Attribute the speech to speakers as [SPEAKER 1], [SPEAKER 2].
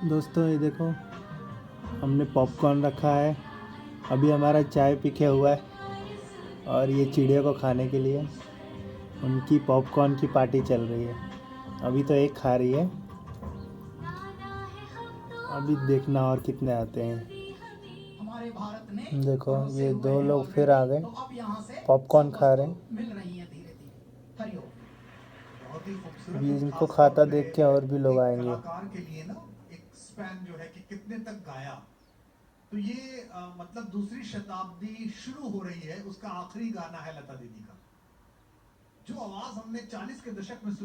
[SPEAKER 1] दोस्तों ये देखो, हमने पॉपकॉर्न रखा है। अभी हमारा चाय पी के हुआ है और ये चिड़िया को खाने के लिए उनकी पॉपकॉर्न की पार्टी चल रही है। अभी तो एक खा रही है, अभी देखना और कितने आते हैं।
[SPEAKER 2] हमारे भारत ने
[SPEAKER 1] देखो
[SPEAKER 2] परोसे
[SPEAKER 1] ये
[SPEAKER 2] हुए
[SPEAKER 1] दो
[SPEAKER 2] हैं
[SPEAKER 1] लोग फिर
[SPEAKER 2] ऑलरेडी।
[SPEAKER 1] आ गए,
[SPEAKER 2] तो अब यहाँ से
[SPEAKER 1] पॉपकॉर्न
[SPEAKER 2] सब
[SPEAKER 1] खा रहे
[SPEAKER 2] वस्तु
[SPEAKER 1] हैं।
[SPEAKER 2] मिल रही है धीरे धीरे। हरिओम। बहुत ही खूबसूरत
[SPEAKER 1] अभी
[SPEAKER 2] और
[SPEAKER 1] इनको
[SPEAKER 2] खास
[SPEAKER 1] खाता
[SPEAKER 2] बात है
[SPEAKER 1] देख के और भी लोग
[SPEAKER 2] एक
[SPEAKER 1] आएंगे।
[SPEAKER 2] कलाकार के लिए ना, एक स्पैन जो है कि कितने तक गाया। तो ये मतलब दूसरी शताब्दी शुरू हो रही है, उसका आखिरी गाना है लता दीदी का। जो आवाज हमने 40 के दशक में सुनी।